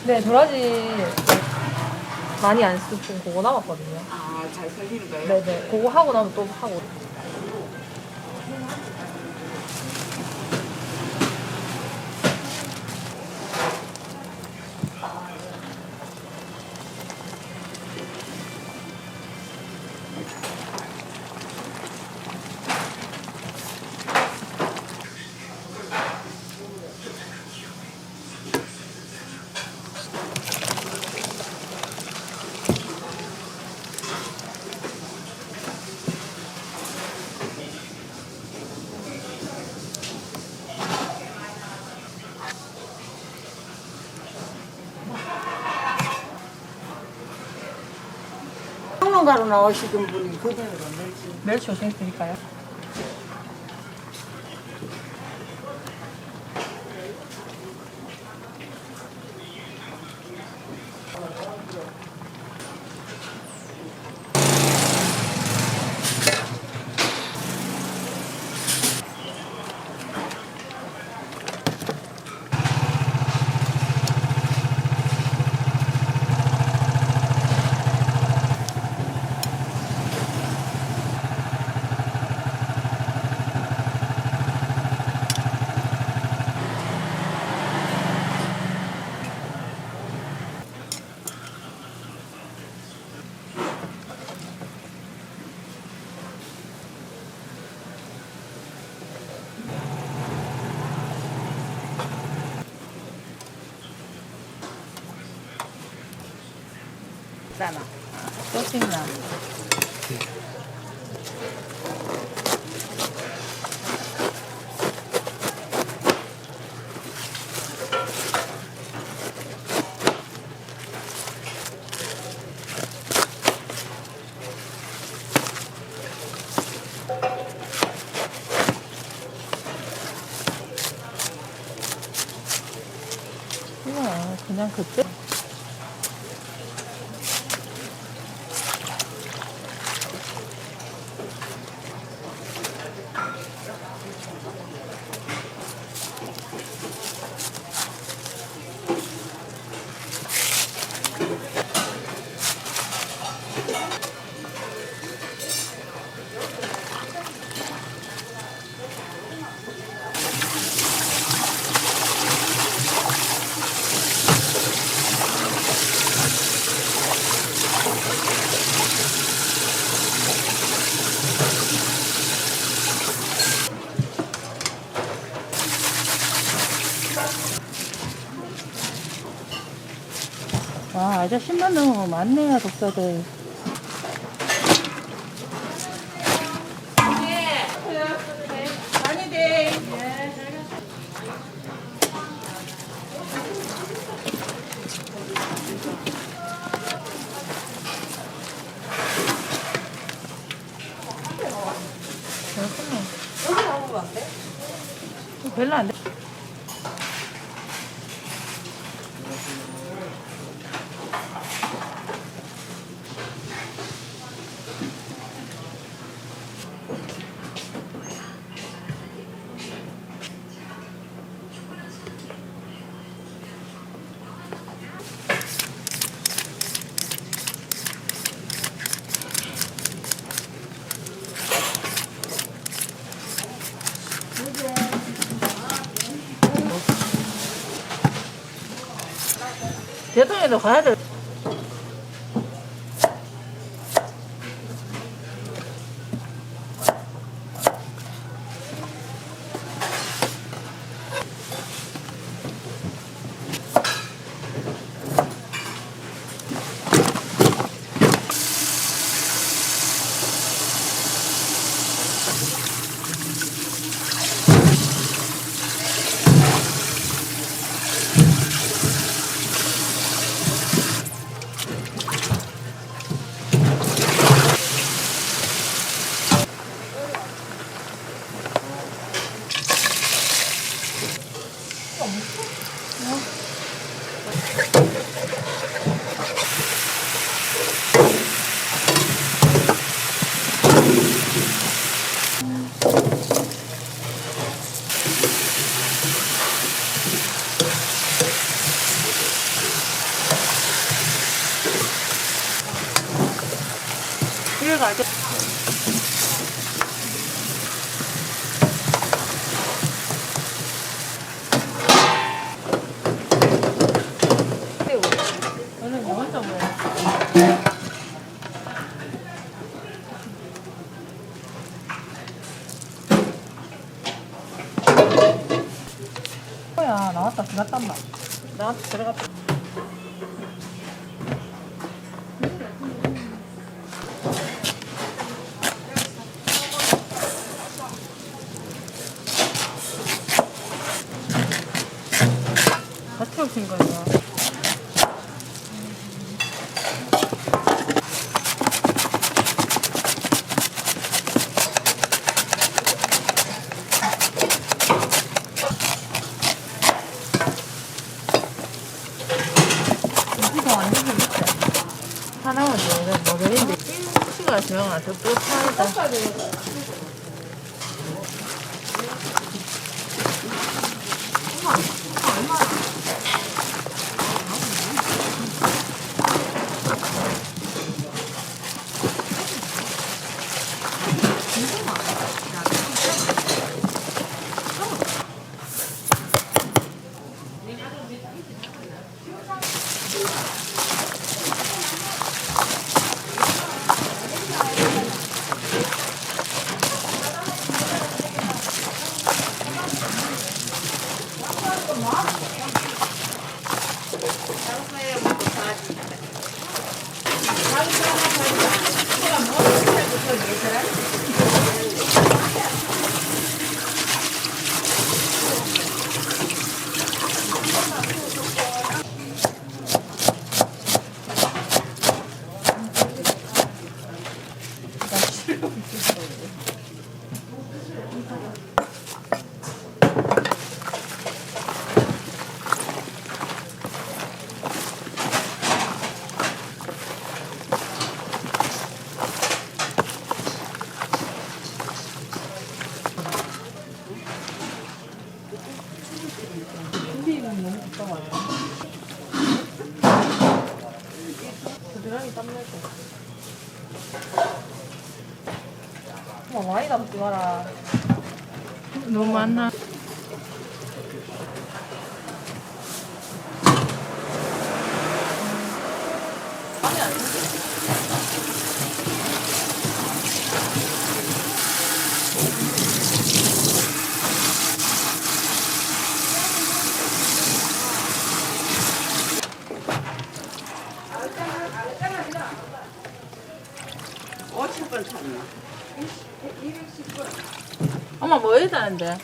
네, 도라지 많이 안 쓰고 그거 남았거든요. 아, 잘 살리는 거예요? 네네. 그거 하고 나면 또 하고. 평론가로 나오시던 분이 그대로 멸치. 멸치 오신 드릴까요? 있잖아. 좋습니다. 그냥 그때? 와, 아저 10만 넘으면 많네요, 독사들. 많이 돼. 여기 나오면 안 돼? 별로 안 돼. 대통령도 가야 돼. 알겠. 새우. 저는 뭐 혼자 먹어요. 뭐야 나왔다 들어갔단 말. 나한테 들어갔다. 다 태우신 거예요. 이거 완전 재밌어. 하나만 더 먹으는데 일치가 지나가 더 뿌듯하다. 준비는 너무 걱정하네. 부지런히 땀내고. 많이 담지 마라. 너무 많나? 엄마 뭐 해야 되는데?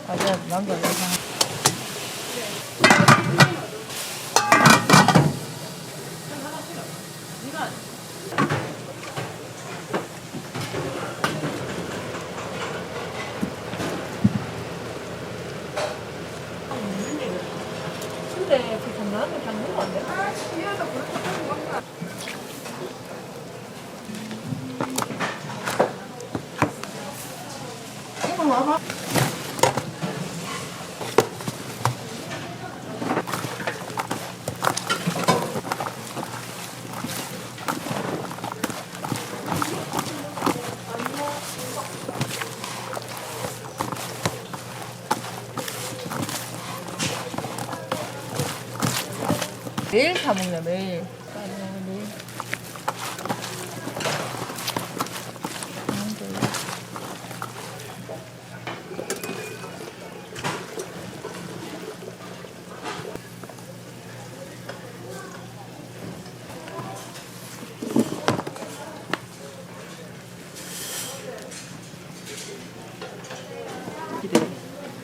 맞아, 남자 여자. 근데 그 장난하면 장난은 안 돼? 아, 시야도 그렇게 하고 왔다. 이거 와봐. 매일 사 먹냐 매일.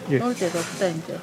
예. 넣을 데가 없다 이제.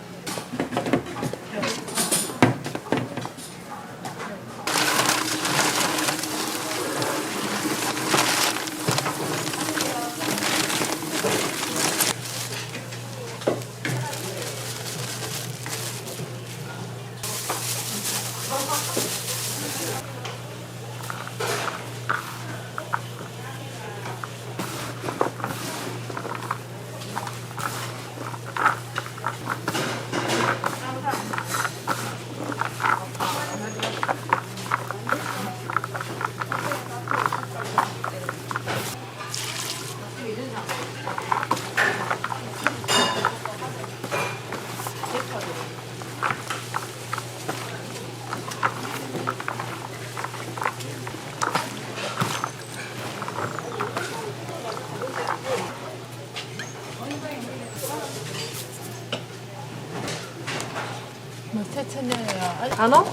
뭐 채채녀야. 단어?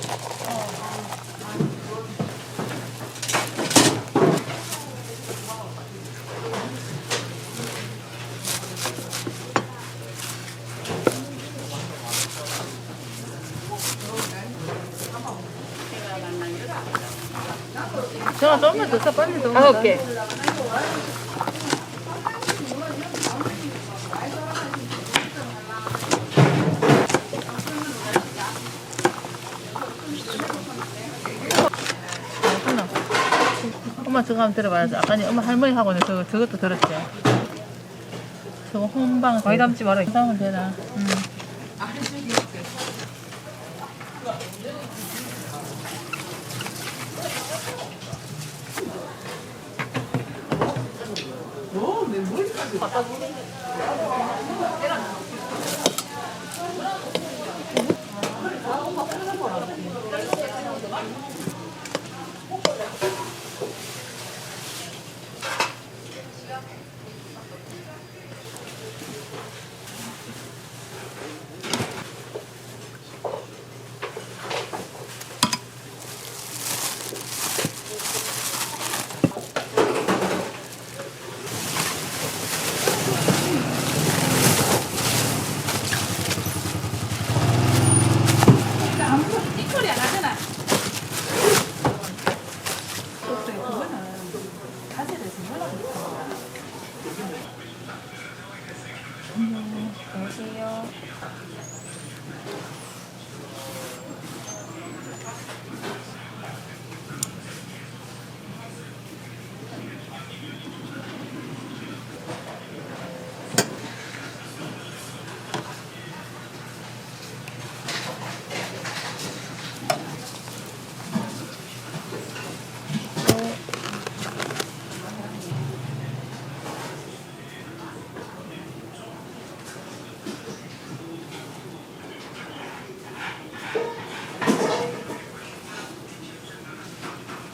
정아 좀만 더 써. 빨리 더. 5개. 엄마 저거 한번 들어봐야지. 아까 엄마 할머니하고는 저것도 들었지. 저거 혼방. 많이 담지 마라. 이상은 되나?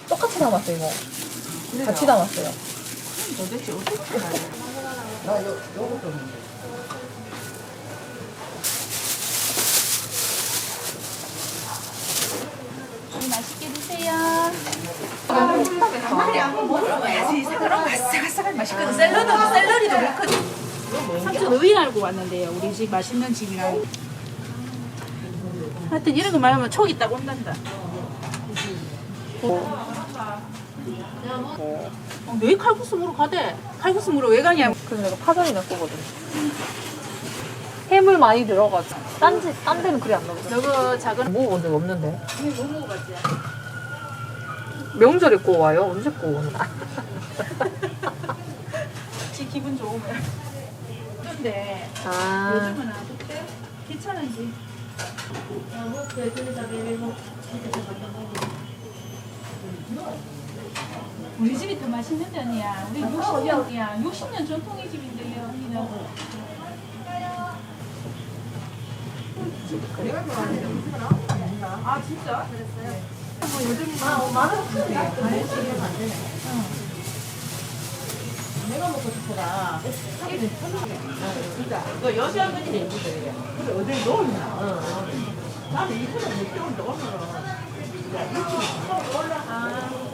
똑같이 담았어요, 이거. 같이 담았어요. 도대체 어떻게 알아요? 맛있게 드세요. 먹어야지. 사과랑 바삭바삭한 맛있거든. 샐러리도 그렇거든. 삼촌 의인 알고 왔는데요. 우리 집 맛있는 집이랑. 하여튼 이런 거 말하면 촉이 딱 온단다. 왜 칼국수무로 가대? 칼국수무로 왜 가냐? 그래서 내가 파전이 몇 거거든. 해물 많이 들어가지고. 딴 데는 그리 안 나오죠. 저거 작은 먹어본 적 없는데. 이거 뭐 먹어봤지? 명절에 구워 와요? 언제 구워 오나? 지 기분 좋으면. 근데 아. 요즘은 어때? 괜찮은지. 우리 집이 더 맛있는 편이야. 우리 60년이야. 60년 전통의 집인데요, 언니는. 아 진짜? 내가 먹고 싶어라. 이거 여시할머니 내부들이야. 그래, 어디 넣었나? 나는 이거는 못 넣었나? 아